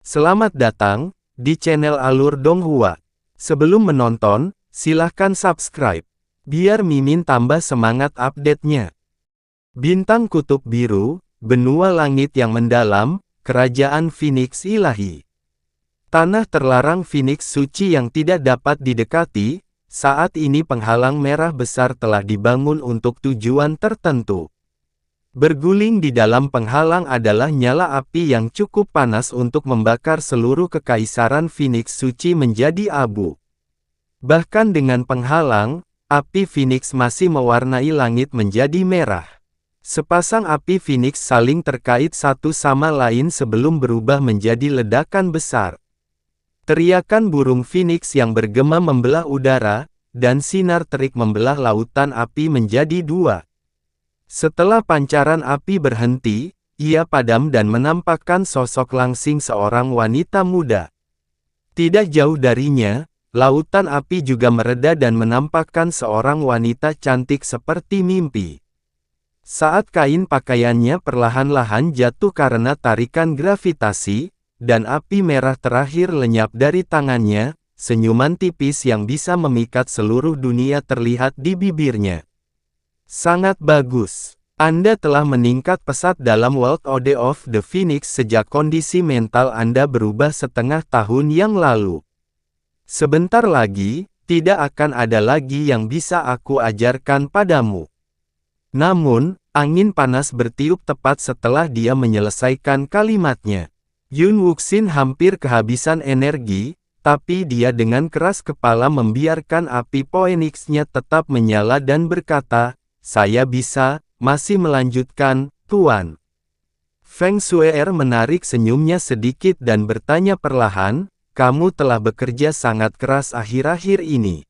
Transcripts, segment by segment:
Selamat datang di channel Alur Donghua. Sebelum menonton, silahkan subscribe, biar Mimin tambah semangat update-nya. Bintang Kutub Biru, benua langit yang mendalam, kerajaan Phoenix ilahi. Tanah terlarang Phoenix suci yang tidak dapat didekati, saat ini penghalang merah besar telah dibangun untuk tujuan tertentu. Berguling di dalam penghalang adalah nyala api yang cukup panas untuk membakar seluruh kekaisaran Phoenix suci menjadi abu. Bahkan dengan penghalang, api Phoenix masih mewarnai langit menjadi merah. Sepasang api Phoenix saling terkait satu sama lain sebelum berubah menjadi ledakan besar. Teriakan burung Phoenix yang bergema membelah udara, dan sinar terik membelah lautan api menjadi dua. Setelah pancaran api berhenti, ia padam dan menampakkan sosok langsing seorang wanita muda. Tidak jauh darinya, lautan api juga mereda dan menampakkan seorang wanita cantik seperti mimpi. Saat kain pakaiannya perlahan-lahan jatuh karena tarikan gravitasi, dan api merah terakhir lenyap dari tangannya, senyuman tipis yang bisa memikat seluruh dunia terlihat di bibirnya. Sangat bagus. Anda telah meningkat pesat dalam World Ode of the Phoenix sejak kondisi mental Anda berubah setengah tahun yang lalu. Sebentar lagi, tidak akan ada lagi yang bisa aku ajarkan padamu. Namun, angin panas bertiup tepat setelah dia menyelesaikan kalimatnya. Yun Wuxin hampir kehabisan energi, tapi dia dengan keras kepala membiarkan api Phoenix-nya tetap menyala dan berkata, "Saya bisa, masih melanjutkan, Tuan." Feng Shuer menarik senyumnya sedikit dan bertanya perlahan, "Kamu telah bekerja sangat keras akhir-akhir ini.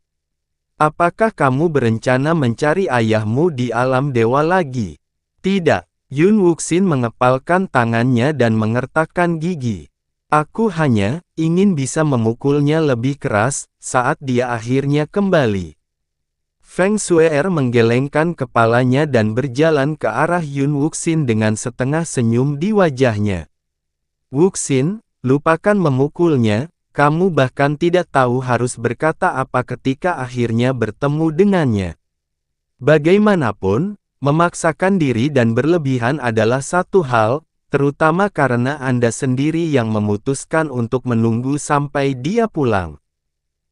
Apakah kamu berencana mencari ayahmu di alam dewa lagi?" "Tidak." Yun Wuxin mengepalkan tangannya dan mengertakkan gigi. "Aku hanya ingin bisa memukulnya lebih keras saat dia akhirnya kembali." Feng Shuer menggelengkan kepalanya dan berjalan ke arah Yun Wuxin dengan setengah senyum di wajahnya. "Wuxin, lupakan memukulnya, kamu bahkan tidak tahu harus berkata apa ketika akhirnya bertemu dengannya. Bagaimanapun, memaksakan diri dan berlebihan adalah satu hal, terutama karena Anda sendiri yang memutuskan untuk menunggu sampai dia pulang.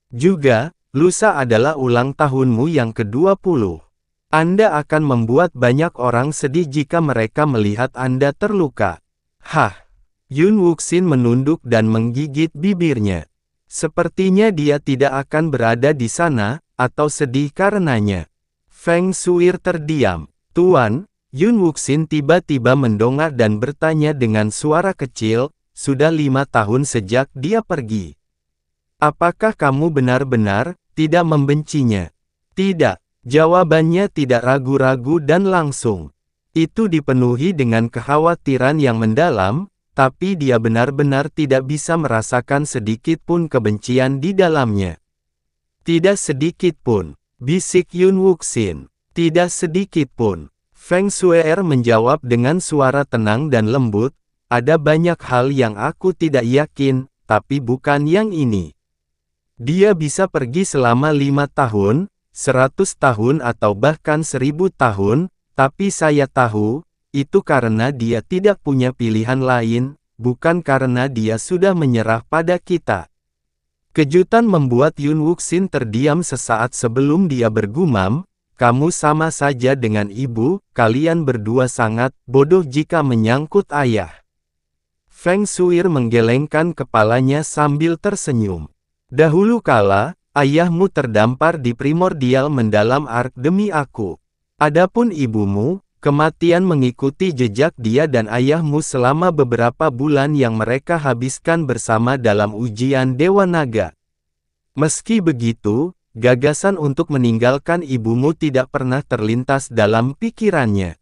Juga, lusa adalah ulang tahunmu yang ke-20. Anda akan membuat banyak orang sedih jika mereka melihat Anda terluka." "Hah?" Yun Wuxin menunduk dan menggigit bibirnya. Sepertinya dia tidak akan berada di sana, atau sedih karenanya. Feng Shuer terdiam. "Tuan," Yun Wuxin tiba-tiba mendongak dan bertanya dengan suara kecil, "Sudah 5 tahun sejak dia pergi. Apakah kamu benar-benar tidak membencinya?" "Tidak." Jawabannya tidak ragu-ragu dan langsung. Itu dipenuhi dengan kekhawatiran yang mendalam, tapi dia benar-benar tidak bisa merasakan sedikit pun kebencian di dalamnya. "Tidak sedikit pun," bisik Yun Wuxin. "Tidak sedikit pun." Feng Shuer menjawab dengan suara tenang dan lembut, "Ada banyak hal yang aku tidak yakin, tapi bukan yang ini. Dia bisa pergi selama 5 tahun, 100 tahun atau bahkan 1000 tahun, tapi saya tahu, itu karena dia tidak punya pilihan lain, bukan karena dia sudah menyerah pada kita." Kejutan membuat Yun Wuxin terdiam sesaat sebelum dia bergumam, "Kamu sama saja dengan ibu, kalian berdua sangat bodoh jika menyangkut ayah." Feng Shuer menggelengkan kepalanya sambil tersenyum. "Dahulu kala, ayahmu terdampar di primordial mendalam ark demi aku. Adapun ibumu, kematian mengikuti jejak dia dan ayahmu selama beberapa bulan yang mereka habiskan bersama dalam ujian Dewa Naga. Meski begitu, gagasan untuk meninggalkan ibumu tidak pernah terlintas dalam pikirannya.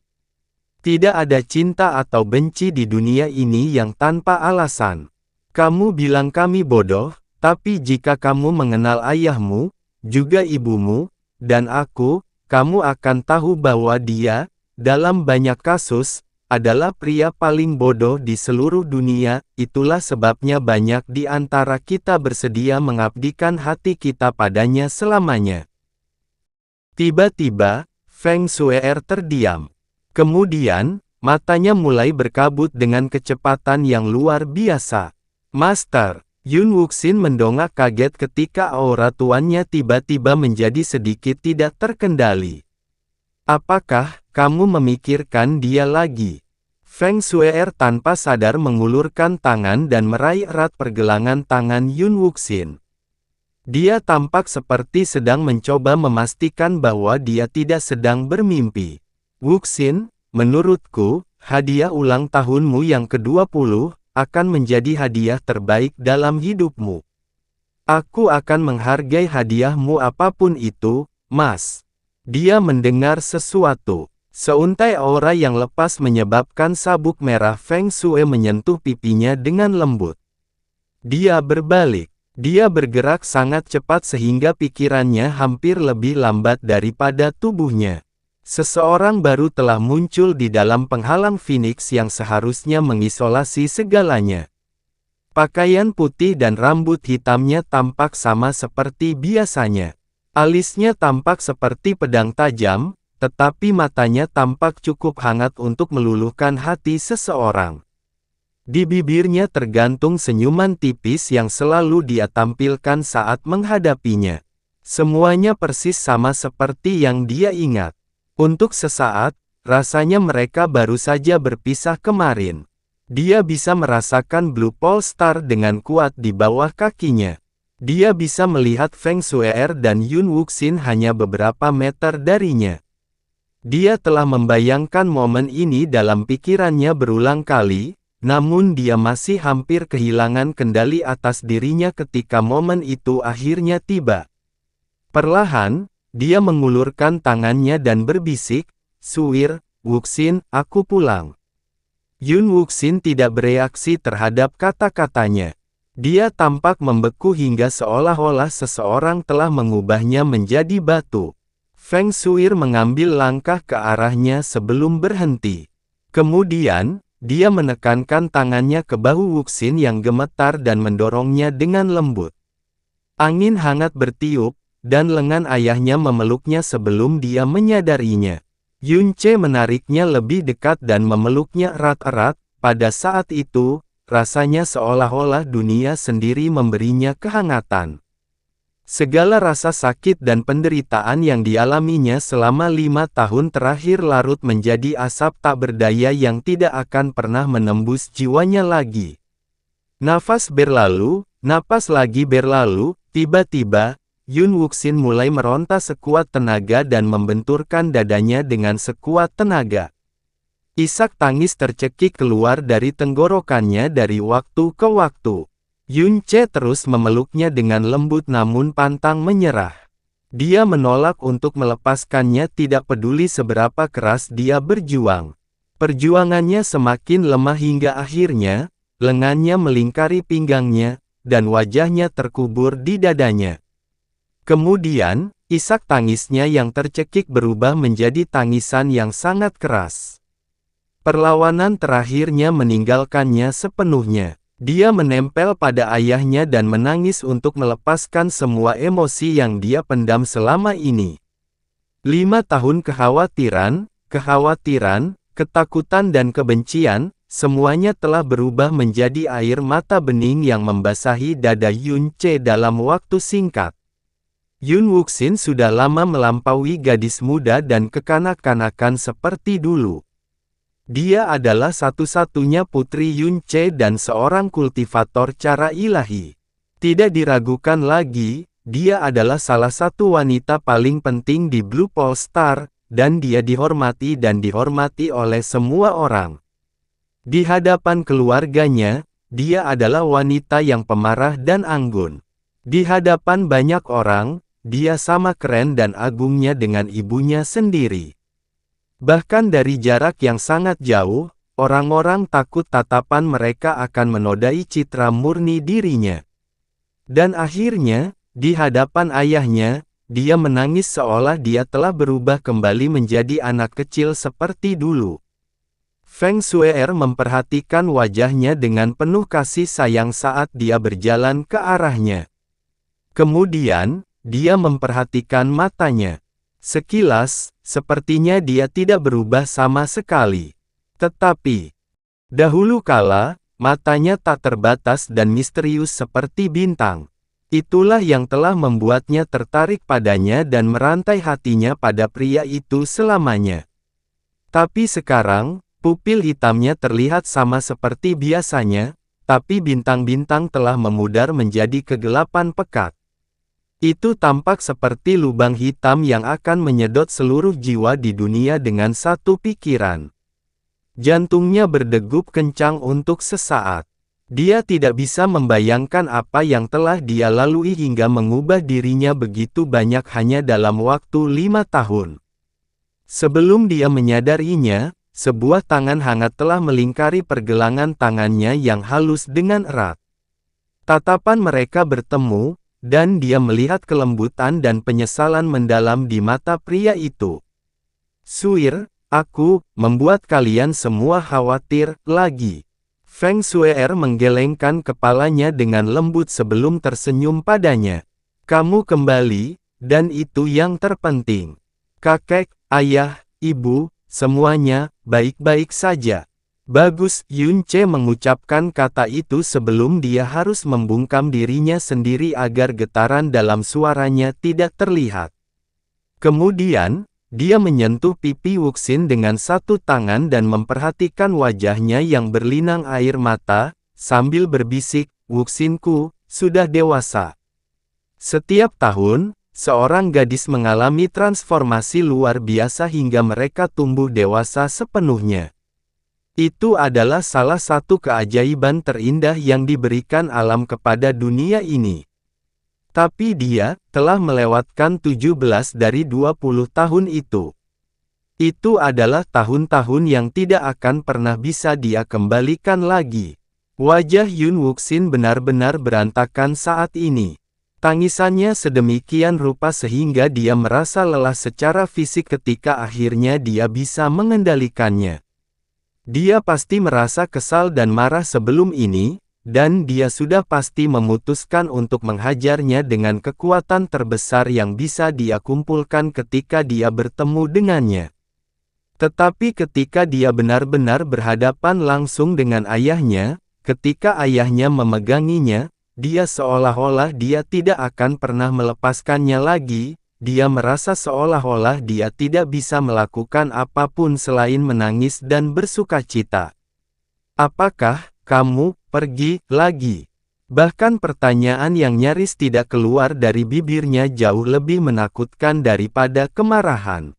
Tidak ada cinta atau benci di dunia ini yang tanpa alasan. Kamu bilang kami bodoh, tapi jika kamu mengenal ayahmu, juga ibumu, dan aku, kamu akan tahu bahwa dia, dalam banyak kasus, adalah pria paling bodoh di seluruh dunia, itulah sebabnya banyak di antara kita bersedia mengabdikan hati kita padanya selamanya. Tiba-tiba, Feng Shuer terdiam. Kemudian, matanya mulai berkabut dengan kecepatan yang luar biasa. Master, Yun Wuxin mendongak kaget ketika aura tuannya tiba-tiba menjadi sedikit tidak terkendali. Apakah kamu memikirkan dia lagi? Feng Shuer tanpa sadar mengulurkan tangan dan meraih erat pergelangan tangan Yun Wuxin. Dia tampak seperti sedang mencoba memastikan bahwa dia tidak sedang bermimpi. Wuxin, menurutku, hadiah ulang tahunmu yang ke-20 akan menjadi hadiah terbaik dalam hidupmu. Aku akan menghargai hadiahmu apapun itu, Mas. Dia mendengar sesuatu. Seuntai aura yang lepas menyebabkan sabuk merah Feng Shui menyentuh pipinya dengan lembut. Dia berbalik. Dia bergerak sangat cepat sehingga pikirannya hampir lebih lambat daripada tubuhnya. Seseorang baru telah muncul di dalam penghalang Phoenix yang seharusnya mengisolasi segalanya. Pakaian putih dan rambut hitamnya tampak sama seperti biasanya. Alisnya tampak seperti pedang tajam, tetapi matanya tampak cukup hangat untuk meluluhkan hati seseorang. Di bibirnya tergantung senyuman tipis yang selalu dia tampilkan saat menghadapinya. Semuanya persis sama seperti yang dia ingat. Untuk sesaat, rasanya mereka baru saja berpisah kemarin. Dia bisa merasakan Blue Pole Star dengan kuat di bawah kakinya. Dia bisa melihat Feng Shuer dan Yun Wuxin hanya beberapa meter darinya. Dia telah membayangkan momen ini dalam pikirannya berulang kali, namun dia masih hampir kehilangan kendali atas dirinya ketika momen itu akhirnya tiba. Perlahan, dia mengulurkan tangannya dan berbisik, "Suir, Wuxin, aku pulang." Yun Wuxin tidak bereaksi terhadap kata-katanya. Dia tampak membeku hingga seolah-olah seseorang telah mengubahnya menjadi batu. Feng Shuer mengambil langkah ke arahnya sebelum berhenti. Kemudian, dia menekankan tangannya ke bahu Wuxin yang gemetar dan mendorongnya dengan lembut. Angin hangat bertiup, dan lengan ayahnya memeluknya sebelum dia menyadarinya. Yun Ce menariknya lebih dekat dan memeluknya erat-erat. Pada saat itu, rasanya seolah-olah dunia sendiri memberinya kehangatan. Segala rasa sakit dan penderitaan yang dialaminya selama 5 tahun terakhir larut menjadi asap tak berdaya yang tidak akan pernah menembus jiwanya lagi. Nafas berlalu, napas lagi berlalu, tiba-tiba, Yun Wuxin mulai meronta sekuat tenaga dan membenturkan dadanya dengan sekuat tenaga. Isak tangis tercekik keluar dari tenggorokannya dari waktu ke waktu. Yun Ce terus memeluknya dengan lembut namun pantang menyerah. Dia menolak untuk melepaskannya tidak peduli seberapa keras dia berjuang. Perjuangannya semakin lemah hingga akhirnya, lengannya melingkari pinggangnya, dan wajahnya terkubur di dadanya. Kemudian, isak tangisnya yang tercekik berubah menjadi tangisan yang sangat keras. Perlawanan terakhirnya meninggalkannya sepenuhnya. Dia menempel pada ayahnya dan menangis untuk melepaskan semua emosi yang dia pendam selama ini. 5 tahun kekhawatiran, ketakutan dan kebencian, semuanya telah berubah menjadi air mata bening yang membasahi dada Yun Ce dalam waktu singkat. Yun Wuxin sudah lama melampaui gadis muda dan kekanak-kanakan seperti dulu. Dia adalah satu-satunya putri Yun Ce dan seorang kultivator cara ilahi. Tidak diragukan lagi, dia adalah salah satu wanita paling penting di Blue Pole Star, dan dia dihormati oleh semua orang. Di hadapan keluarganya, dia adalah wanita yang pemarah dan anggun. Di hadapan banyak orang, dia sama keren dan agungnya dengan ibunya sendiri. Bahkan dari jarak yang sangat jauh, orang-orang takut tatapan mereka akan menodai citra murni dirinya. Dan akhirnya, di hadapan ayahnya, dia menangis seolah dia telah berubah kembali menjadi anak kecil seperti dulu. Feng Shuer memperhatikan wajahnya dengan penuh kasih sayang saat dia berjalan ke arahnya. Kemudian, dia memperhatikan matanya. Sekilas, sepertinya dia tidak berubah sama sekali. Tetapi, dahulu kala, matanya tak terbatas dan misterius seperti bintang. Itulah yang telah membuatnya tertarik padanya dan merantai hatinya pada pria itu selamanya. Tapi sekarang, pupil hitamnya terlihat sama seperti biasanya, tapi bintang-bintang telah memudar menjadi kegelapan pekat. Itu tampak seperti lubang hitam yang akan menyedot seluruh jiwa di dunia dengan satu pikiran. Jantungnya berdegup kencang untuk sesaat. Dia tidak bisa membayangkan apa yang telah dia lalui hingga mengubah dirinya begitu banyak hanya dalam waktu 5 tahun. Sebelum dia menyadarinya, sebuah tangan hangat telah melingkari pergelangan tangannya yang halus dengan erat. Tatapan mereka bertemu, dan dia melihat kelembutan dan penyesalan mendalam di mata pria itu. "Shuer, aku membuat kalian semua khawatir lagi." Feng Shuer menggelengkan kepalanya dengan lembut sebelum tersenyum padanya. "Kamu kembali, dan itu yang terpenting. Kakek, ayah, ibu, semuanya baik-baik saja." "Bagus." Yun Ce mengucapkan kata itu sebelum dia harus membungkam dirinya sendiri agar getaran dalam suaranya tidak terlihat. Kemudian, dia menyentuh pipi Wuxin dengan satu tangan dan memperhatikan wajahnya yang berlinang air mata, sambil berbisik, "Wuxinku, sudah dewasa." Setiap tahun, seorang gadis mengalami transformasi luar biasa hingga mereka tumbuh dewasa sepenuhnya. Itu adalah salah satu keajaiban terindah yang diberikan alam kepada dunia ini. Tapi dia telah melewatkan 17 dari 20 tahun itu. Itu adalah tahun-tahun yang tidak akan pernah bisa dia kembalikan lagi. Wajah Yun Wuxin benar-benar berantakan saat ini. Tangisannya sedemikian rupa sehingga dia merasa lelah secara fisik ketika akhirnya dia bisa mengendalikannya. Dia pasti merasa kesal dan marah sebelum ini, dan dia sudah pasti memutuskan untuk menghajarnya dengan kekuatan terbesar yang bisa dia kumpulkan ketika dia bertemu dengannya. Tetapi ketika dia benar-benar berhadapan langsung dengan ayahnya, ketika ayahnya memeganginya, dia seolah-olah dia tidak akan pernah melepaskannya lagi. Dia merasa seolah-olah dia tidak bisa melakukan apapun selain menangis dan bersukacita. "Apakah kamu pergi lagi?" Bahkan pertanyaan yang nyaris tidak keluar dari bibirnya jauh lebih menakutkan daripada kemarahan.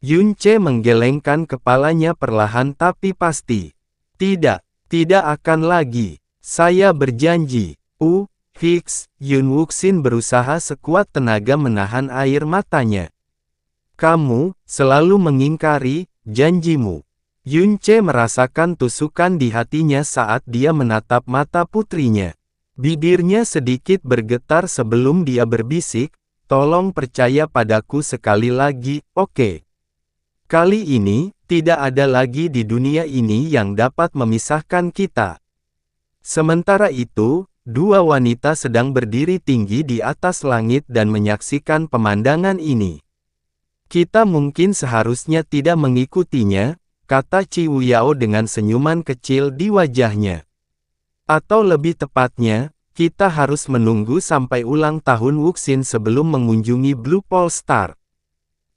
Yun Ce menggelengkan kepalanya perlahan tapi pasti. "Tidak, tidak akan lagi. Saya berjanji." Fix, Yun Wuxin berusaha sekuat tenaga menahan air matanya. "Kamu selalu mengingkari janjimu." Yun Ce merasakan tusukan di hatinya saat dia menatap mata putrinya. Bibirnya sedikit bergetar sebelum dia berbisik, "Tolong percaya padaku sekali lagi, oke? Kali ini, tidak ada lagi di dunia ini yang dapat memisahkan kita." Sementara itu, dua wanita sedang berdiri tinggi di atas langit dan menyaksikan pemandangan ini. "Kita mungkin seharusnya tidak mengikutinya," kata Qiu Yao dengan senyuman kecil di wajahnya. "Atau lebih tepatnya, kita harus menunggu sampai ulang tahun Wuxin sebelum mengunjungi Blue Pole Star.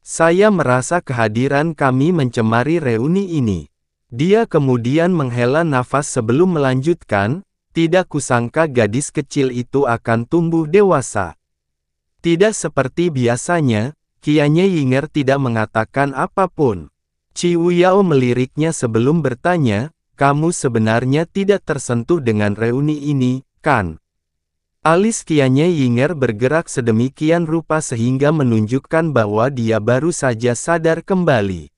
Saya merasa kehadiran kami mencemari reuni ini." Dia kemudian menghela nafas sebelum melanjutkan, "Tidak kusangka gadis kecil itu akan tumbuh dewasa." Tidak seperti biasanya, Qianye Yinger tidak mengatakan apapun. Qiu Yao meliriknya sebelum bertanya, "Kamu sebenarnya tidak tersentuh dengan reuni ini, kan?" Alis Qianye Yinger bergerak sedemikian rupa sehingga menunjukkan bahwa dia baru saja sadar kembali.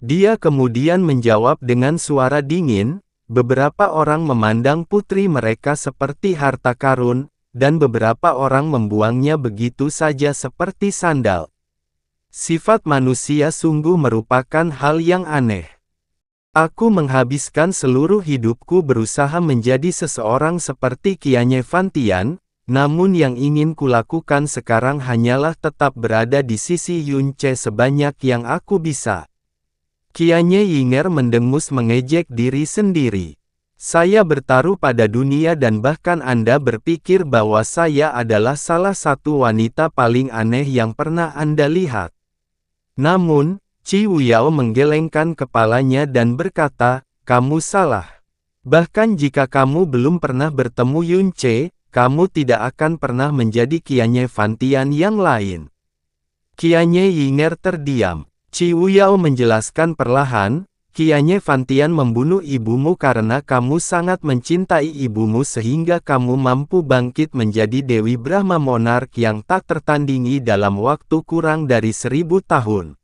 Dia kemudian menjawab dengan suara dingin, "Beberapa orang memandang putri mereka seperti harta karun, dan beberapa orang membuangnya begitu saja seperti sandal. Sifat manusia sungguh merupakan hal yang aneh." Aku menghabiskan seluruh hidupku berusaha menjadi seseorang seperti Qianye Fantian, namun yang ingin kulakukan sekarang hanyalah tetap berada di sisi Yunce sebanyak yang aku bisa. Qianye Yinger mendengus mengejek diri sendiri. Saya bertaruh pada dunia dan bahkan Anda berpikir bahwa saya adalah salah satu wanita paling aneh yang pernah Anda lihat. Namun, Qi Wuyao menggelengkan kepalanya dan berkata, kamu salah. Bahkan jika kamu belum pernah bertemu Yunce, kamu tidak akan pernah menjadi Qianye Fantian yang lain. Qianye Yinger terdiam. Qi Wuyao menjelaskan perlahan, Qianye Fantian membunuh ibumu karena kamu sangat mencintai ibumu sehingga kamu mampu bangkit menjadi Dewi Brahma Monark yang tak tertandingi dalam waktu kurang dari 1000 tahun.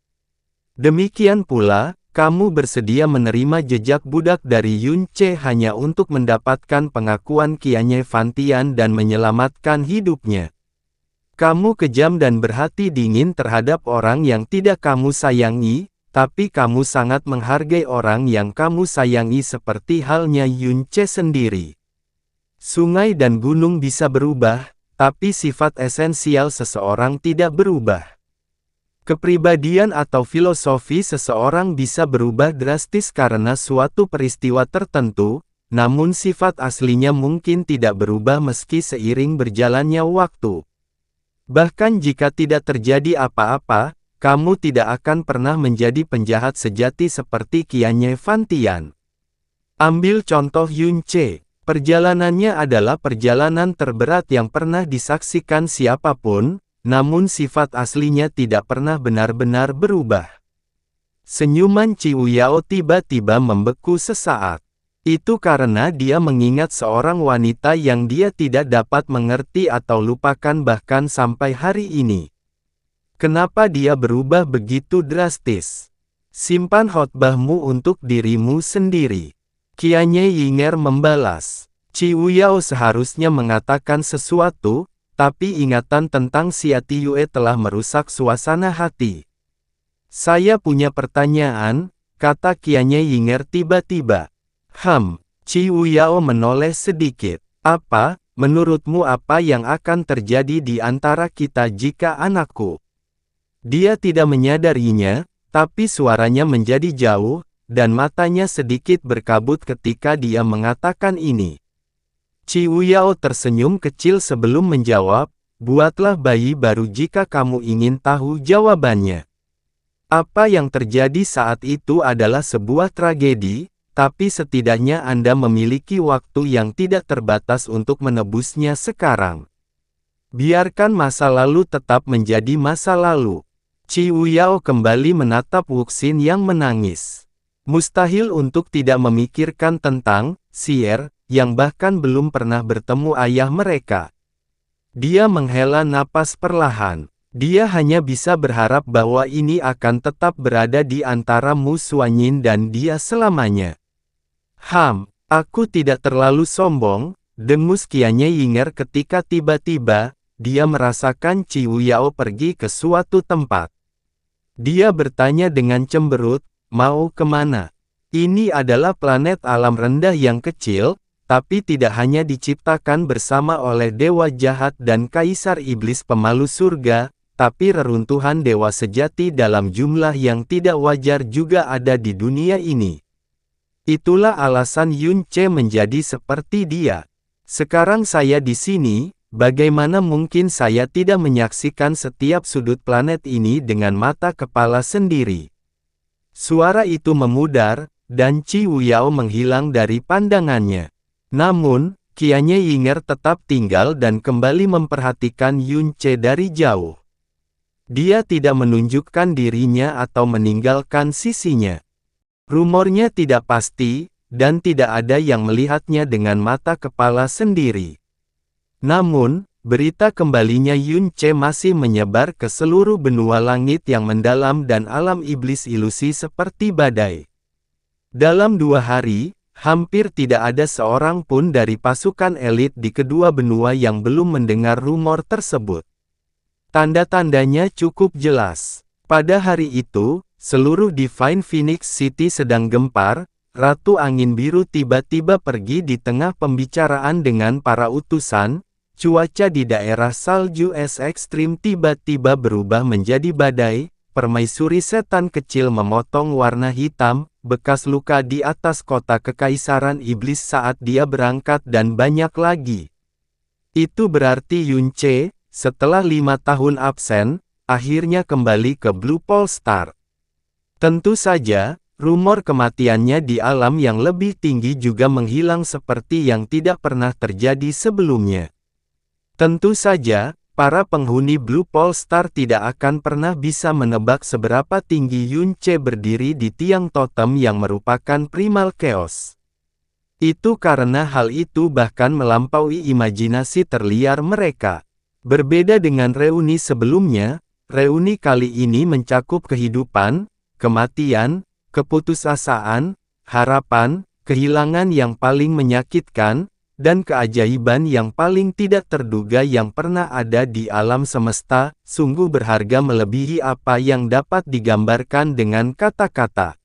Demikian pula, kamu bersedia menerima jejak budak dari Yunce hanya untuk mendapatkan pengakuan Qianye Fantian dan menyelamatkan hidupnya. Kamu kejam dan berhati dingin terhadap orang yang tidak kamu sayangi, tapi kamu sangat menghargai orang yang kamu sayangi seperti halnya Yunce sendiri. Sungai dan gunung bisa berubah, tapi sifat esensial seseorang tidak berubah. Kepribadian atau filosofi seseorang bisa berubah drastis karena suatu peristiwa tertentu, namun sifat aslinya mungkin tidak berubah meski seiring berjalannya waktu. Bahkan jika tidak terjadi apa-apa, kamu tidak akan pernah menjadi penjahat sejati seperti Qianye Fantian. Ambil contoh Yunce. Perjalanannya adalah perjalanan terberat yang pernah disaksikan siapapun, namun sifat aslinya tidak pernah benar-benar berubah. Senyuman Qi Wuyao tiba-tiba membeku sesaat. Itu karena dia mengingat seorang wanita yang dia tidak dapat mengerti atau lupakan bahkan sampai hari ini. Kenapa dia berubah begitu drastis? Simpan khotbahmu untuk dirimu sendiri. Qianye Yinger membalas. Qi Wuyao seharusnya mengatakan sesuatu, tapi ingatan tentang Xia Tiyue telah merusak suasana hati. Saya punya pertanyaan, kata Qianye Yinger tiba-tiba. Qi Wuyao menoleh sedikit. Apa, menurutmu apa yang akan terjadi di antara kita jika anakku? Dia tidak menyadarinya, tapi suaranya menjadi jauh, dan matanya sedikit berkabut ketika dia mengatakan ini. Qi Wuyao tersenyum kecil sebelum menjawab, buatlah bayi baru jika kamu ingin tahu jawabannya. Apa yang terjadi saat itu adalah sebuah tragedi, tapi setidaknya Anda memiliki waktu yang tidak terbatas untuk menebusnya sekarang. Biarkan masa lalu tetap menjadi masa lalu. Qi Wuyao kembali menatap Wuxin yang menangis. Mustahil untuk tidak memikirkan tentang Xier, yang bahkan belum pernah bertemu ayah mereka. Dia menghela napas perlahan. Dia hanya bisa berharap bahwa ini akan tetap berada di antara Mu Xuanyin dan dia selamanya. Aku tidak terlalu sombong, dengus Qianye Yinger ketika tiba-tiba, dia merasakan Qi Wuyao pergi ke suatu tempat. Dia bertanya dengan cemberut, mau kemana? Ini adalah planet alam rendah yang kecil, tapi tidak hanya diciptakan bersama oleh dewa jahat dan kaisar iblis pemalu surga, tapi reruntuhan dewa sejati dalam jumlah yang tidak wajar juga ada di dunia ini. Itulah alasan Yunce menjadi seperti dia. Sekarang saya di sini, bagaimana mungkin saya tidak menyaksikan setiap sudut planet ini dengan mata kepala sendiri? Suara itu memudar, dan Qi Wuyao menghilang dari pandangannya. Namun, Qianye Yinger tetap tinggal dan kembali memperhatikan Yunce dari jauh. Dia tidak menunjukkan dirinya atau meninggalkan sisinya. Rumornya tidak pasti, dan tidak ada yang melihatnya dengan mata kepala sendiri. Namun, berita kembalinya Yunce masih menyebar ke seluruh benua langit yang mendalam dan alam iblis ilusi seperti badai. Dalam 2 hari, hampir tidak ada seorang pun dari pasukan elit di kedua benua yang belum mendengar rumor tersebut. Tanda-tandanya cukup jelas. Pada hari itu, seluruh Divine Phoenix City sedang gempar, Ratu Angin Biru tiba-tiba pergi di tengah pembicaraan dengan para utusan. Cuaca di daerah salju es ekstrim tiba-tiba berubah menjadi badai. Permaisuri setan kecil memotong warna hitam, bekas luka di atas kota kekaisaran iblis saat dia berangkat dan banyak lagi. Itu berarti Yunce, setelah 5 tahun absen, akhirnya kembali ke Blue Pole Star. Tentu saja, rumor kematiannya di alam yang lebih tinggi juga menghilang seperti yang tidak pernah terjadi sebelumnya. Tentu saja, para penghuni Blue Pole Star tidak akan pernah bisa menebak seberapa tinggi Yunce berdiri di tiang totem yang merupakan primal chaos. Itu karena hal itu bahkan melampaui imajinasi terliar mereka. Berbeda dengan reuni sebelumnya, reuni kali ini mencakup kehidupan, kematian, keputusasaan, harapan, kehilangan yang paling menyakitkan, dan keajaiban yang paling tidak terduga yang pernah ada di alam semesta, sungguh berharga melebihi apa yang dapat digambarkan dengan kata-kata.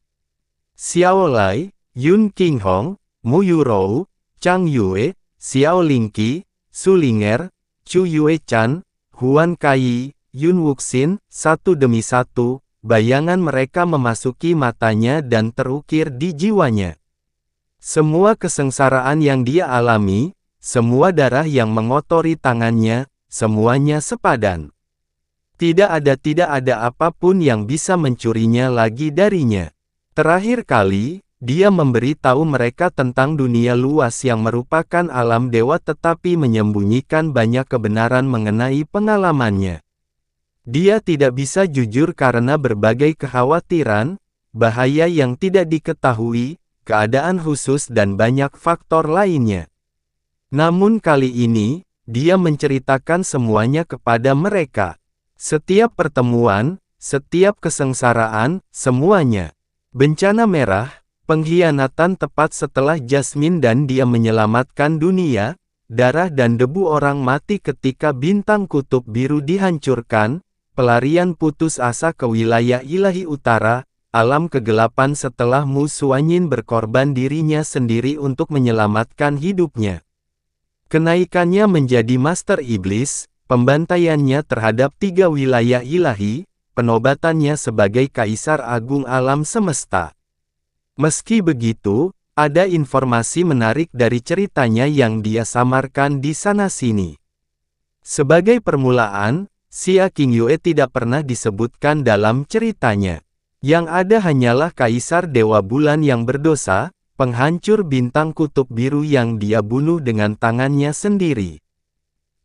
Xiao Lai, Yun Qinghong, Mu Yurou, Chang Yue, Xiao Lingqi, Su Linger, Chu Yue Chan, Huan Kai, Yun Wuxin, satu demi satu, bayangan mereka memasuki matanya dan terukir di jiwanya. Semua kesengsaraan yang dia alami, semua darah yang mengotori tangannya, semuanya sepadan. Tidak ada apapun yang bisa mencurinya lagi darinya. Terakhir kali, dia memberitahu mereka tentang dunia luas yang merupakan alam dewa tetapi menyembunyikan banyak kebenaran mengenai pengalamannya. Dia tidak bisa jujur karena berbagai kekhawatiran, bahaya yang tidak diketahui, keadaan khusus dan banyak faktor lainnya. Namun kali ini, dia menceritakan semuanya kepada mereka. Setiap pertemuan, setiap kesengsaraan, semuanya. Bencana merah, pengkhianatan tepat setelah Jasmine dan dia menyelamatkan dunia, darah dan debu orang mati ketika bintang kutub biru dihancurkan, pelarian putus asa ke wilayah ilahi utara, alam kegelapan setelah Mu Xuanyin berkorban dirinya sendiri untuk menyelamatkan hidupnya. Kenaikannya menjadi Master Iblis, pembantaiannya terhadap 3 wilayah ilahi, penobatannya sebagai Kaisar Agung Alam Semesta. Meski begitu, ada informasi menarik dari ceritanya yang dia samarkan di sana-sini. Sebagai permulaan, Xia Qingyue tidak pernah disebutkan dalam ceritanya. Yang ada hanyalah Kaisar Dewa Bulan yang berdosa, penghancur bintang kutub biru yang dia bunuh dengan tangannya sendiri.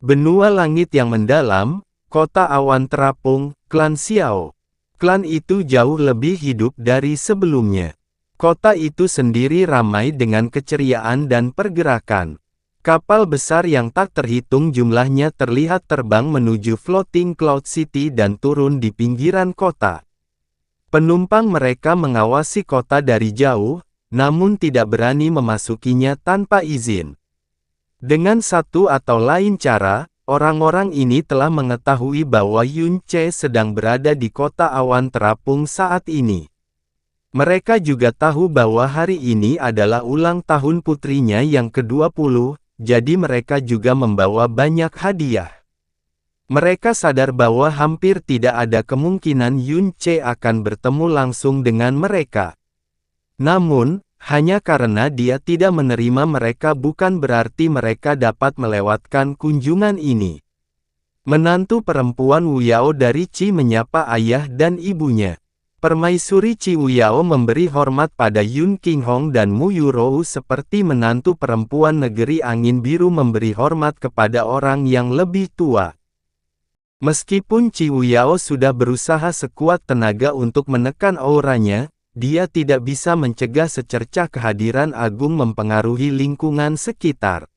Benua langit yang mendalam, kota awan terapung, klan Xiao. Klan itu jauh lebih hidup dari sebelumnya. Kota itu sendiri ramai dengan keceriaan dan pergerakan. Kapal besar yang tak terhitung jumlahnya terlihat terbang menuju Floating Cloud City dan turun di pinggiran kota. Penumpang mereka mengawasi kota dari jauh, namun tidak berani memasukinya tanpa izin. Dengan satu atau lain cara, orang-orang ini telah mengetahui bahwa Yunce sedang berada di kota awan terapung saat ini. Mereka juga tahu bahwa hari ini adalah ulang tahun putrinya yang ke-20, jadi mereka juga membawa banyak hadiah. Mereka sadar bahwa hampir tidak ada kemungkinan Yunce akan bertemu langsung dengan mereka. Namun, hanya karena dia tidak menerima mereka bukan berarti mereka dapat melewatkan kunjungan ini. Menantu perempuan Wu Yao dari Qi menyapa ayah dan ibunya. Permaisuri Qi Wu Yao memberi hormat pada Yun Qinghong dan Mu Yurou seperti menantu perempuan negeri angin biru memberi hormat kepada orang yang lebih tua. Meskipun Qi Wu Yao sudah berusaha sekuat tenaga untuk menekan auranya, dia tidak bisa mencegah secercah kehadiran agung mempengaruhi lingkungan sekitar.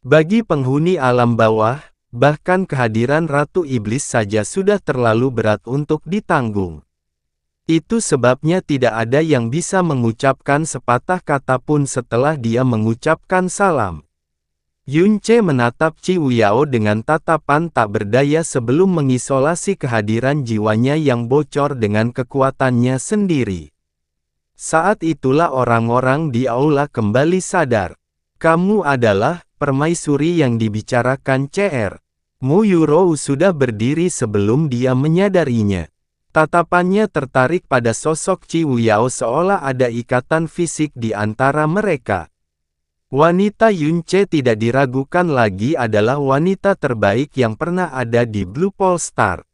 Bagi penghuni alam bawah, bahkan kehadiran Ratu Iblis saja sudah terlalu berat untuk ditanggung. Itu sebabnya tidak ada yang bisa mengucapkan sepatah kata pun setelah dia mengucapkan salam. Yunce menatap Qi Wu Yao dengan tatapan tak berdaya sebelum mengisolasi kehadiran jiwanya yang bocor dengan kekuatannya sendiri. Saat itulah orang-orang di aula kembali sadar. Kamu adalah permaisuri yang dibicarakan CR. Muyurou sudah berdiri sebelum dia menyadarinya. Tatapannya tertarik pada sosok Chi Wuyao seolah ada ikatan fisik di antara mereka. Wanita Yunce tidak diragukan lagi adalah wanita terbaik yang pernah ada di Blue Polestar.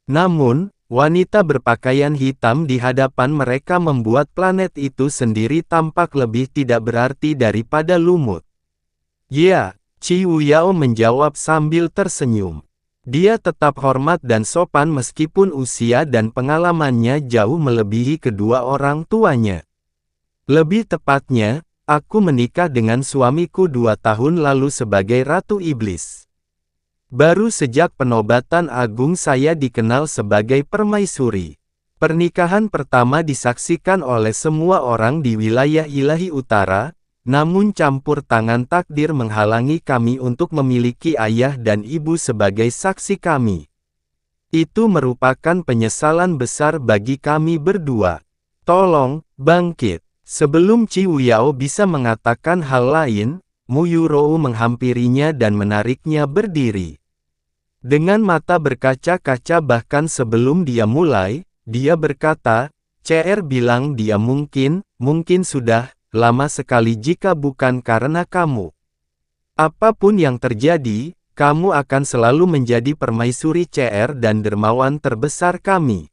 Namun, wanita berpakaian hitam di hadapan mereka membuat planet itu sendiri tampak lebih tidak berarti daripada lumut. Ya, Chi Wuyao menjawab sambil tersenyum. Dia tetap hormat dan sopan meskipun usia dan pengalamannya jauh melebihi kedua orang tuanya. Lebih tepatnya, aku menikah dengan suamiku 2 tahun lalu sebagai Ratu Iblis. Baru sejak penobatan agung saya dikenal sebagai permaisuri. Pernikahan pertama disaksikan oleh semua orang di wilayah Ilahi Utara, namun campur tangan takdir menghalangi kami untuk memiliki ayah dan ibu sebagai saksi kami. Itu merupakan penyesalan besar bagi kami berdua. Tolong, bangkit. Sebelum Chi Wuyao bisa mengatakan hal lain, Muyurou menghampirinya dan menariknya berdiri. Dengan mata berkaca-kaca bahkan sebelum dia mulai, dia berkata, CR bilang dia mungkin sudah lama sekali jika bukan karena kamu. Apapun yang terjadi, kamu akan selalu menjadi permaisuri CR dan dermawan terbesar kami.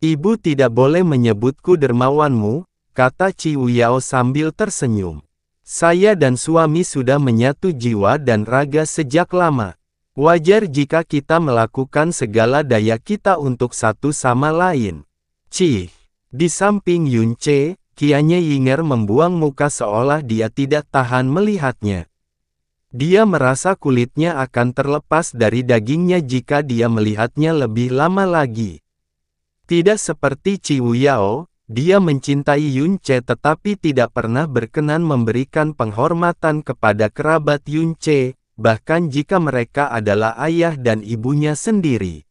Ibu tidak boleh menyebutku dermawanmu, kata Chi Wuyao sambil tersenyum. Saya dan suami sudah menyatu jiwa dan raga sejak lama. Wajar jika kita melakukan segala daya kita untuk satu sama lain. Cih, di samping Yunce, Qianye Yinger membuang muka seolah dia tidak tahan melihatnya. Dia merasa kulitnya akan terlepas dari dagingnya jika dia melihatnya lebih lama lagi. Tidak seperti Chi Wuyao, dia mencintai Yunce tetapi tidak pernah berkenan memberikan penghormatan kepada kerabat Yunce, bahkan jika mereka adalah ayah dan ibunya sendiri.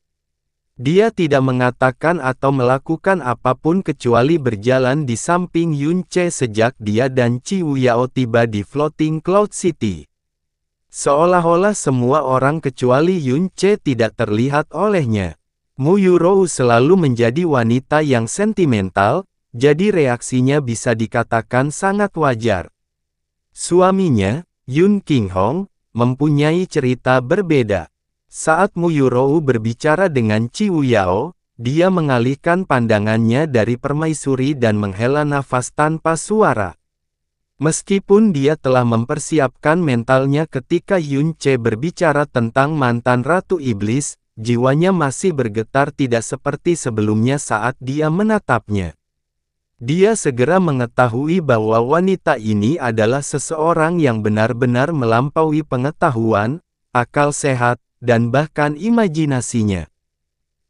Dia tidak mengatakan atau melakukan apapun kecuali berjalan di samping Yunce sejak dia dan Chi Wuyao tiba di Floating Cloud City. Seolah-olah semua orang kecuali Yunce tidak terlihat olehnya. Muyurou selalu menjadi wanita yang sentimental, jadi reaksinya bisa dikatakan sangat wajar. Suaminya, Yun Qinghong, mempunyai cerita berbeda. Saat Muyurou berbicara dengan Chi Wuyao, dia mengalihkan pandangannya dari permaisuri dan menghela nafas tanpa suara. Meskipun dia telah mempersiapkan mentalnya ketika Yunce berbicara tentang mantan Ratu Iblis, jiwanya masih bergetar tidak seperti sebelumnya saat dia menatapnya. Dia segera mengetahui bahwa wanita ini adalah seseorang yang benar-benar melampaui pengetahuan, akal sehat, dan bahkan imajinasinya.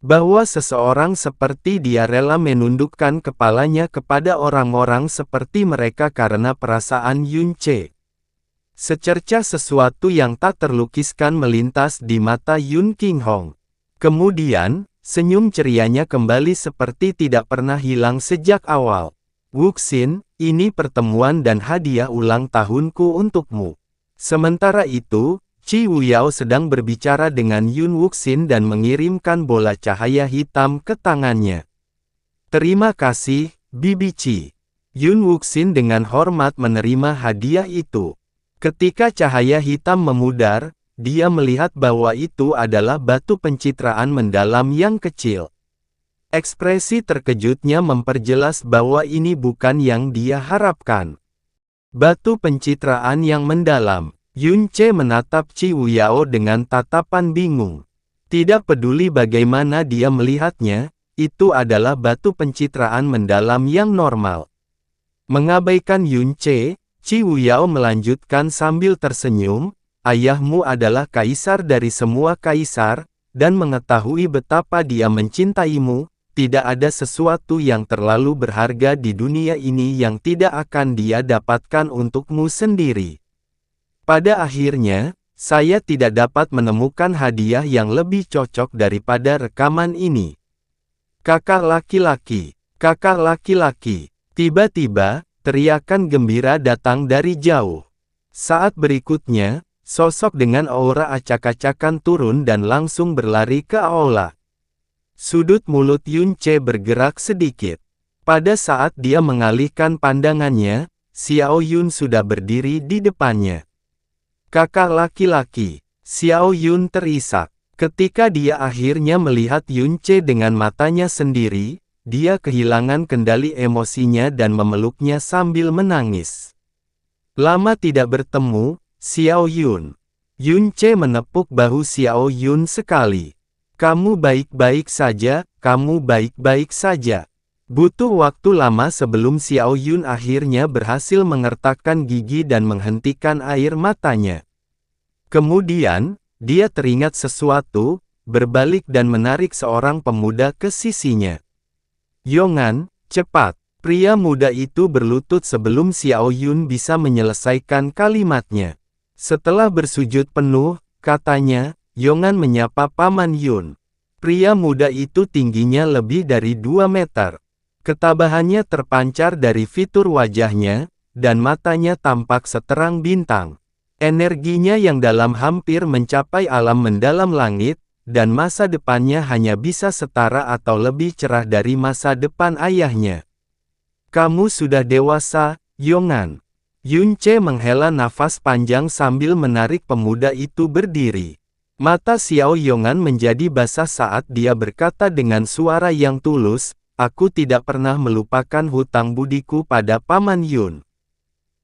Bahwa seseorang seperti dia rela menundukkan kepalanya kepada orang-orang seperti mereka karena perasaan Yunce. Secerca sesuatu yang tak terlukiskan melintas di mata Yun Qinghong. Kemudian, senyum cerianya kembali seperti tidak pernah hilang sejak awal. Wuxin, ini pertemuan dan hadiah ulang tahunku untukmu. Sementara itu, Chi Wuyao sedang berbicara dengan Yun Wuxin dan mengirimkan bola cahaya hitam ke tangannya. Terima kasih, Bibi Chi. Yun Wuxin dengan hormat menerima hadiah itu. Ketika cahaya hitam memudar, dia melihat bahwa itu adalah batu pencitraan mendalam yang kecil. Ekspresi terkejutnya memperjelas bahwa ini bukan yang dia harapkan. Batu pencitraan yang mendalam. Yunce menatap Chi Wuyao dengan tatapan bingung. Tidak peduli bagaimana dia melihatnya, itu adalah batu pencitraan mendalam yang normal. Mengabaikan Yunce, Chi Wuyao melanjutkan sambil tersenyum, ayahmu adalah kaisar dari semua kaisar, dan mengetahui betapa dia mencintaimu, tidak ada sesuatu yang terlalu berharga di dunia ini yang tidak akan dia dapatkan untukmu sendiri. Pada akhirnya, saya tidak dapat menemukan hadiah yang lebih cocok daripada rekaman ini. Kakak laki-laki, kakak laki-laki. Tiba-tiba, teriakan gembira datang dari jauh. Saat berikutnya, sosok dengan aura acak-acakan turun dan langsung berlari ke aula. Sudut mulut Yun Ce bergerak sedikit. Pada saat dia mengalihkan pandangannya, Xiao Yun sudah berdiri di depannya. Kakak laki-laki, Xiao Yun terisak. Ketika dia akhirnya melihat Yun Ce dengan matanya sendiri, dia kehilangan kendali emosinya dan memeluknya sambil menangis. Lama tidak bertemu, Xiao Yun. Yun Ce menepuk bahu Xiao Yun sekali. Kamu baik-baik saja, kamu baik-baik saja. Butuh waktu lama sebelum Xiao Yun akhirnya berhasil mengertakkan gigi dan menghentikan air matanya. Kemudian, dia teringat sesuatu, berbalik dan menarik seorang pemuda ke sisinya. Yongan, cepat. Pria muda itu berlutut sebelum Xiao Yun bisa menyelesaikan kalimatnya. Setelah bersujud penuh, katanya, Yongan menyapa Paman Yun. Pria muda itu tingginya lebih dari 2 meter. Ketabahannya terpancar dari fitur wajahnya, dan matanya tampak seterang bintang. Energinya yang dalam hampir mencapai alam mendalam langit, dan masa depannya hanya bisa setara atau lebih cerah dari masa depan ayahnya. Kamu sudah dewasa, Yongan. Yun Ce menghela nafas panjang sambil menarik pemuda itu berdiri. Mata Xiao Yongan menjadi basah saat dia berkata dengan suara yang tulus, aku tidak pernah melupakan hutang budiku pada Paman Yun.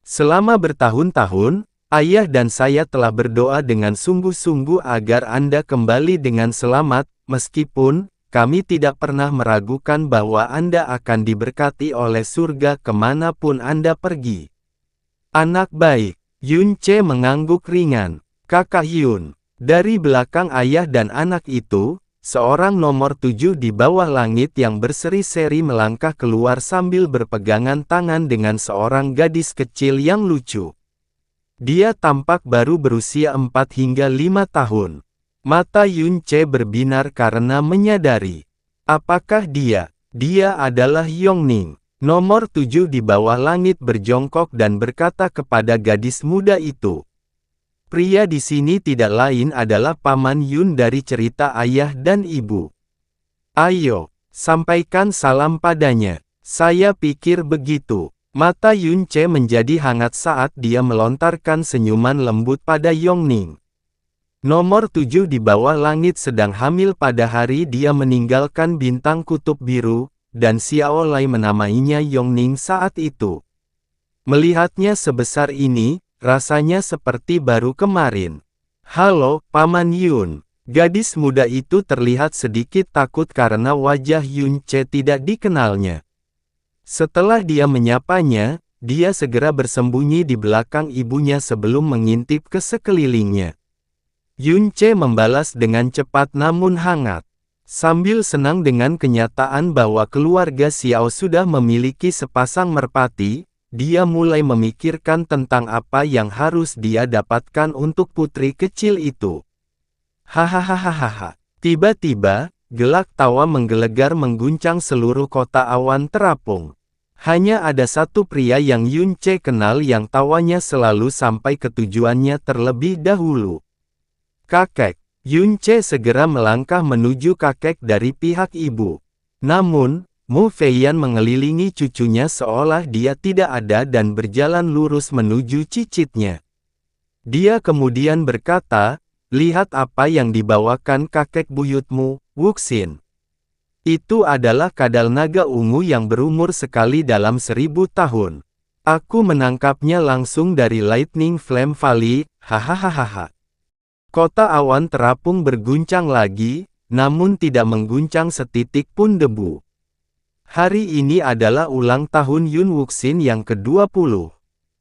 Selama bertahun-tahun, ayah dan saya telah berdoa dengan sungguh-sungguh agar Anda kembali dengan selamat, meskipun kami tidak pernah meragukan bahwa Anda akan diberkati oleh surga kemanapun Anda pergi. Anak baik, Yun Ce mengangguk ringan. Kakak Yun. Dari belakang ayah dan anak itu, seorang nomor 7 di bawah langit yang berseri-seri melangkah keluar sambil berpegangan tangan dengan seorang gadis kecil yang lucu. Dia tampak baru berusia 4 hingga 5 tahun. Mata Yun Ce berbinar karena menyadari. Apakah dia adalah Yongning. Nomor 7 di bawah langit berjongkok dan berkata kepada gadis muda itu. Pria di sini tidak lain adalah Paman Yun dari cerita ayah dan ibu. Ayo, sampaikan salam padanya. Saya pikir begitu. Mata Yun Ce menjadi hangat saat dia melontarkan senyuman lembut pada Yongning. Nomor 7 di bawah langit sedang hamil pada hari dia meninggalkan bintang kutub biru, dan Xiao Lai menamainya Yongning saat itu. Melihatnya sebesar ini, rasanya seperti baru kemarin. Halo, Paman Yun. Gadis muda itu terlihat sedikit takut karena wajah Yun Ce tidak dikenalnya. Setelah dia menyapanya, dia segera bersembunyi di belakang ibunya sebelum mengintip ke sekelilingnya. Yun Ce membalas dengan cepat namun hangat. Sambil senang dengan kenyataan bahwa keluarga Xiao sudah memiliki sepasang merpati, dia mulai memikirkan tentang apa yang harus dia dapatkan untuk putri kecil itu. Hahaha. Tiba-tiba, gelak tawa menggelegar mengguncang seluruh kota awan terapung. Hanya ada satu pria yang Yun Ce kenal yang tawanya selalu sampai ke tujuannya terlebih dahulu. Kakek. Yun Ce segera melangkah menuju kakek dari pihak ibu. Namun, Mu Feiyan mengelilingi cucunya seolah dia tidak ada dan berjalan lurus menuju cicitnya. Dia kemudian berkata, lihat apa yang dibawakan kakek buyutmu, Wuxin. Itu adalah kadal naga ungu yang berumur sekali dalam 1000 tahun. Aku menangkapnya langsung dari Lightning Flame Valley, hahaha. Kota awan terapung berguncang lagi, namun tidak mengguncang setitik pun debu. Hari ini adalah ulang tahun Yun Wuxin yang ke-20.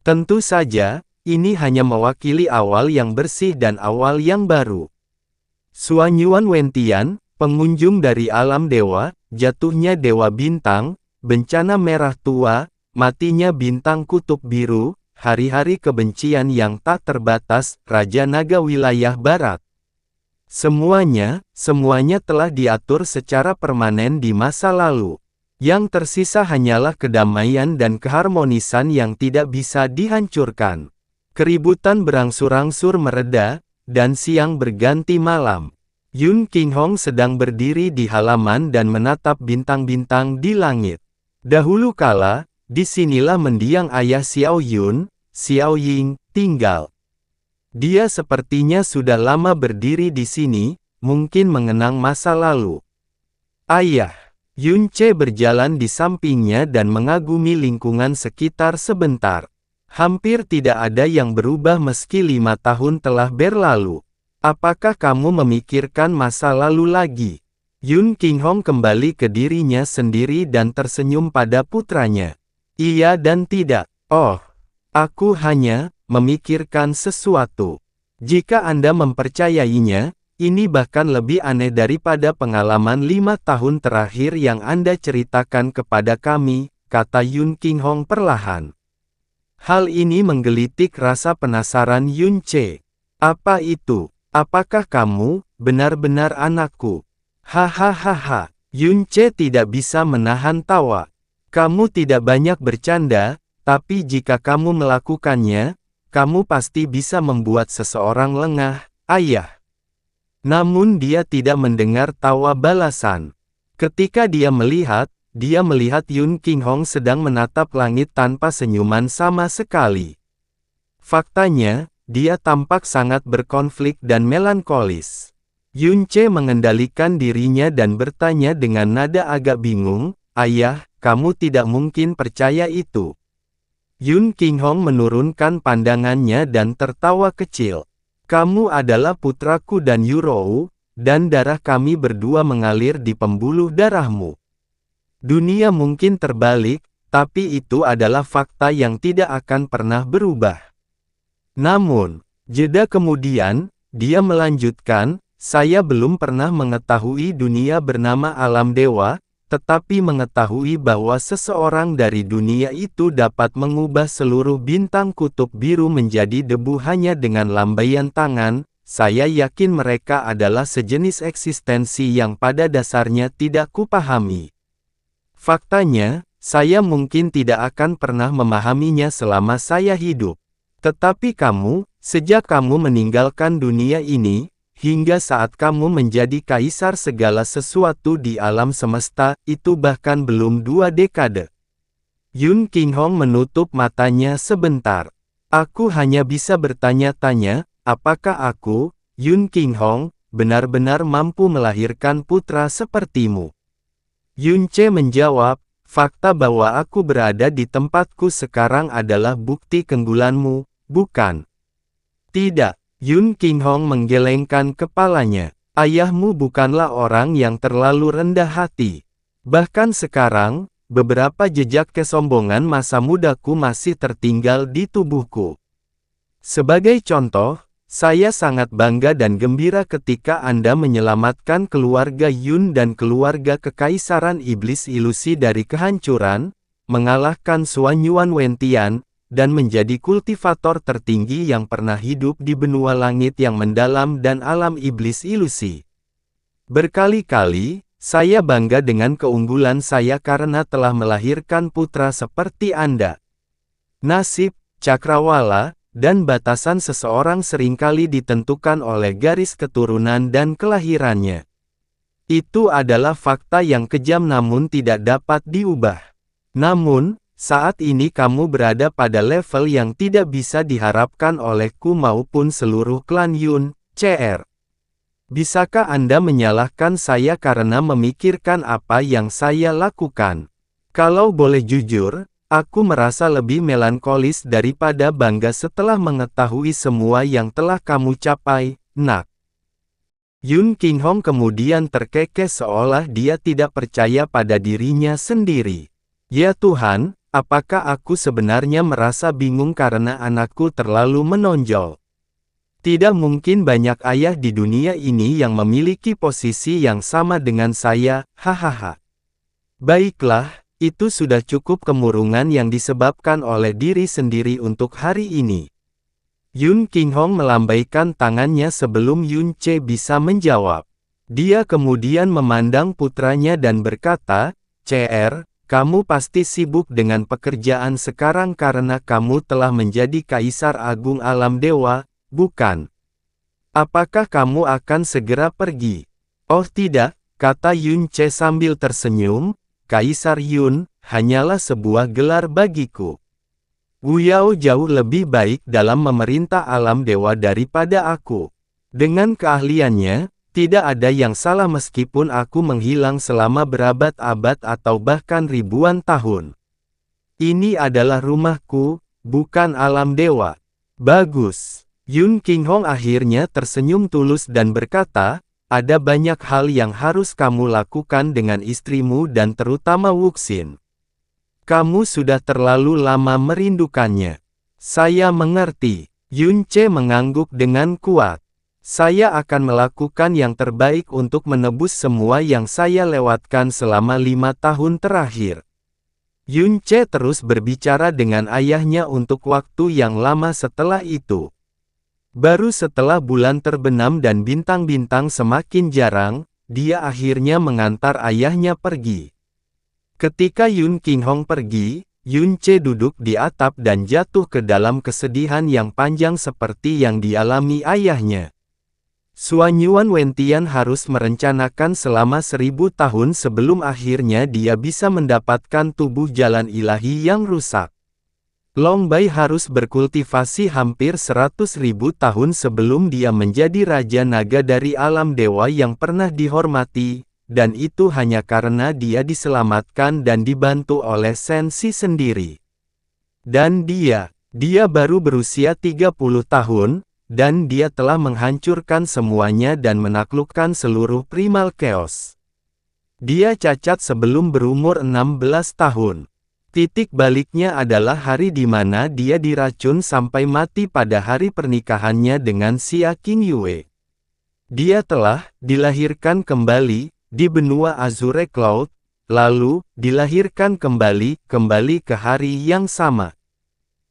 Tentu saja, ini hanya mewakili awal yang bersih dan awal yang baru. Suanyuan Wentian, pengunjung dari alam dewa, jatuhnya dewa bintang, bencana merah tua, matinya bintang kutub biru, hari-hari kebencian yang tak terbatas, Raja Naga Wilayah Barat. Semuanya telah diatur secara permanen di masa lalu. Yang tersisa hanyalah kedamaian dan keharmonisan yang tidak bisa dihancurkan. Keributan berangsur-angsur mereda, dan siang berganti malam. Yun Qinghong sedang berdiri di halaman dan menatap bintang-bintang di langit. Dahulu kala, disinilah mendiang ayah Xiao Yun, Xiao Ying, tinggal. Dia sepertinya sudah lama berdiri di sini, mungkin mengenang masa lalu. Ayah, Yun Ce berjalan di sampingnya dan mengagumi lingkungan sekitar sebentar. Hampir tidak ada yang berubah meski 5 tahun telah berlalu. Apakah kamu memikirkan masa lalu lagi? Yun Qinghong kembali ke dirinya sendiri dan tersenyum pada putranya. Iya dan tidak. Oh, aku hanya memikirkan sesuatu. Jika Anda mempercayainya, ini bahkan lebih aneh daripada pengalaman 5 tahun terakhir yang Anda ceritakan kepada kami, kata Yun Qinghong perlahan. Hal ini menggelitik rasa penasaran Yun Ce. Apa itu? Apakah kamu benar-benar anakku? Hahaha. Yun Ce tidak bisa menahan tawa. Kamu tidak banyak bercanda, tapi jika kamu melakukannya, kamu pasti bisa membuat seseorang lengah, ayah. Namun dia tidak mendengar tawa balasan. Ketika dia melihat Yun Qinghong sedang menatap langit tanpa senyuman sama sekali. Faktanya, dia tampak sangat berkonflik dan melankolis. Yun Ce mengendalikan dirinya dan bertanya dengan nada agak bingung, ayah, kamu tidak mungkin percaya itu. Yun Qinghong menurunkan pandangannya dan tertawa kecil. Kamu adalah putraku dan Yurou, dan darah kami berdua mengalir di pembuluh darahmu. Dunia mungkin terbalik, tapi itu adalah fakta yang tidak akan pernah berubah. Namun, jeda kemudian, dia melanjutkan, saya belum pernah mengetahui dunia bernama alam dewa, tetapi mengetahui bahwa seseorang dari dunia itu dapat mengubah seluruh bintang kutub biru menjadi debu hanya dengan lambaian tangan, saya yakin mereka adalah sejenis eksistensi yang pada dasarnya tidak kupahami. Faktanya, saya mungkin tidak akan pernah memahaminya selama saya hidup. Tetapi kamu, sejak kamu meninggalkan dunia ini, hingga saat kamu menjadi kaisar segala sesuatu di alam semesta, itu bahkan belum 2 dekade. Yun Qinghong menutup matanya sebentar. Aku hanya bisa bertanya-tanya, apakah aku, Yun Qinghong, benar-benar mampu melahirkan putra sepertimu? Yun Ce menjawab, fakta bahwa aku berada di tempatku sekarang adalah bukti keunggulanmu. Bukan. Tidak, Yun Qinghong menggelengkan kepalanya. Ayahmu bukanlah orang yang terlalu rendah hati. Bahkan sekarang, beberapa jejak kesombongan masa mudaku masih tertinggal di tubuhku. Sebagai contoh, saya sangat bangga dan gembira ketika Anda menyelamatkan keluarga Yun dan keluarga kekaisaran iblis ilusi dari kehancuran, mengalahkan Xuan Yuan Wentian, dan menjadi kultivator tertinggi yang pernah hidup di benua langit yang mendalam dan alam iblis ilusi. Berkali-kali, saya bangga dengan keunggulan saya karena telah melahirkan putra seperti Anda. Nasib, cakrawala, dan batasan seseorang seringkali ditentukan oleh garis keturunan dan kelahirannya. Itu adalah fakta yang kejam namun tidak dapat diubah. Namun, saat ini kamu berada pada level yang tidak bisa diharapkan olehku maupun seluruh klan Yun, Cr. Bisakah Anda menyalahkan saya karena memikirkan apa yang saya lakukan? Kalau boleh jujur, aku merasa lebih melankolis daripada bangga setelah mengetahui semua yang telah kamu capai, nak. Yun Qinghong kemudian terkekeh seolah dia tidak percaya pada dirinya sendiri. Ya Tuhan, apakah aku sebenarnya merasa bingung karena anakku terlalu menonjol? Tidak mungkin banyak ayah di dunia ini yang memiliki posisi yang sama dengan saya, hahaha. Baiklah, itu sudah cukup kemurungan yang disebabkan oleh diri sendiri untuk hari ini. Yun Qinghong melambaikan tangannya sebelum Yun Ce bisa menjawab. Dia kemudian memandang putranya dan berkata, CR, kamu pasti sibuk dengan pekerjaan sekarang karena kamu telah menjadi Kaisar Agung Alam Dewa, bukan? Apakah kamu akan segera pergi? Oh tidak, kata Yun Ce sambil tersenyum, Kaisar Yun, hanyalah sebuah gelar bagiku. Wu Yao jauh lebih baik dalam memerintah alam dewa daripada aku. Dengan keahliannya, tidak ada yang salah meskipun aku menghilang selama berabad-abad atau bahkan ribuan tahun. Ini adalah rumahku, bukan alam dewa. Bagus. Yun Qinghong akhirnya tersenyum tulus dan berkata, ada banyak hal yang harus kamu lakukan dengan istrimu dan terutama Wuxin. Kamu sudah terlalu lama merindukannya. Saya mengerti. Yun Ce mengangguk dengan kuat. Saya akan melakukan yang terbaik untuk menebus semua yang saya lewatkan selama 5 tahun terakhir. Yun Ce terus berbicara dengan ayahnya untuk waktu yang lama setelah itu. Baru setelah bulan terbenam dan bintang-bintang semakin jarang, dia akhirnya mengantar ayahnya pergi. Ketika Yun Qinghong pergi, Yun Ce duduk di atap dan jatuh ke dalam kesedihan yang panjang seperti yang dialami ayahnya. Suanyuan Wentian harus merencanakan selama 1000 tahun sebelum akhirnya dia bisa mendapatkan tubuh jalan ilahi yang rusak. Long Bai harus berkultivasi hampir 100.000 tahun sebelum dia menjadi Raja Naga dari alam dewa yang pernah dihormati, dan itu hanya karena dia diselamatkan dan dibantu oleh Sensi sendiri. Dan dia baru berusia 30 tahun, dan dia telah menghancurkan semuanya dan menaklukkan seluruh primal chaos. Dia cacat sebelum berumur 16 tahun. Titik baliknya adalah hari di mana dia diracun sampai mati pada hari pernikahannya dengan Xia Qingyue. Dia telah dilahirkan kembali di benua Azure Cloud, lalu dilahirkan kembali ke hari yang sama.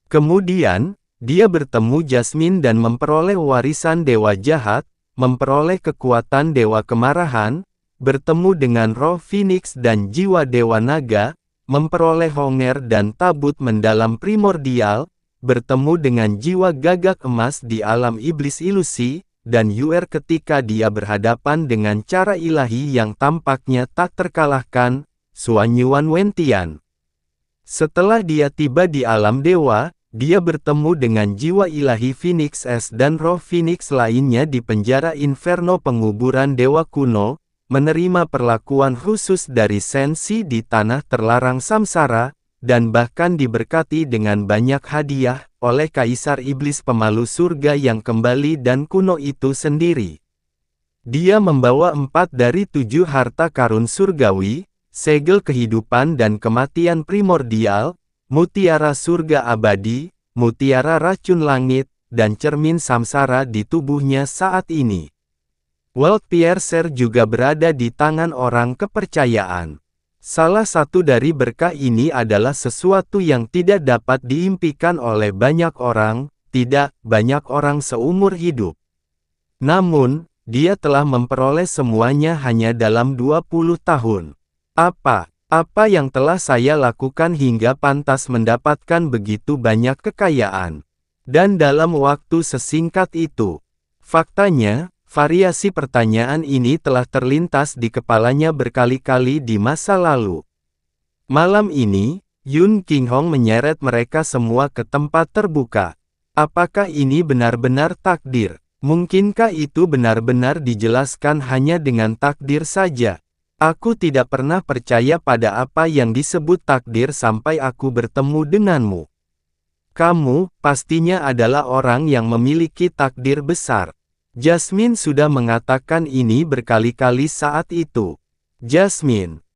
Kemudian, dia bertemu Jasmine dan memperoleh warisan dewa jahat, memperoleh kekuatan dewa kemarahan, bertemu dengan roh Phoenix dan jiwa dewa naga, memperoleh Honger dan tabut mendalam primordial, bertemu dengan jiwa gagak emas di alam iblis ilusi, dan Yuer ketika dia berhadapan dengan cara ilahi yang tampaknya tak terkalahkan, Suanyuan Wentian. Setelah dia tiba di alam dewa, dia bertemu dengan jiwa ilahi Phoenix S dan roh Phoenix lainnya di penjara Inferno penguburan dewa kuno, menerima perlakuan khusus dari Sensi di tanah terlarang samsara, dan bahkan diberkati dengan banyak hadiah oleh Kaisar Iblis Pemalu Surga yang kembali dan kuno itu sendiri. Dia membawa 4 dari 7 harta karun surgawi, segel kehidupan dan kematian primordial, mutiara surga abadi, mutiara racun langit, dan cermin samsara di tubuhnya saat ini. World Piercer juga berada di tangan orang kepercayaan. Salah satu dari berkah ini adalah sesuatu yang tidak dapat diimpikan oleh banyak orang, tidak banyak orang seumur hidup. Namun, dia telah memperoleh semuanya hanya dalam 20 tahun. Apa yang telah saya lakukan hingga pantas mendapatkan begitu banyak kekayaan? Dan dalam waktu sesingkat itu. Faktanya, variasi pertanyaan ini telah terlintas di kepalanya berkali-kali di masa lalu. Malam ini, Yun Qinghong menyeret mereka semua ke tempat terbuka. Apakah ini benar-benar takdir? Mungkinkah itu benar-benar dijelaskan hanya dengan takdir saja? Aku tidak pernah percaya pada apa yang disebut takdir sampai aku bertemu denganmu. Kamu, pastinya adalah orang yang memiliki takdir besar. Jasmine sudah mengatakan ini berkali-kali saat itu. Jasmine,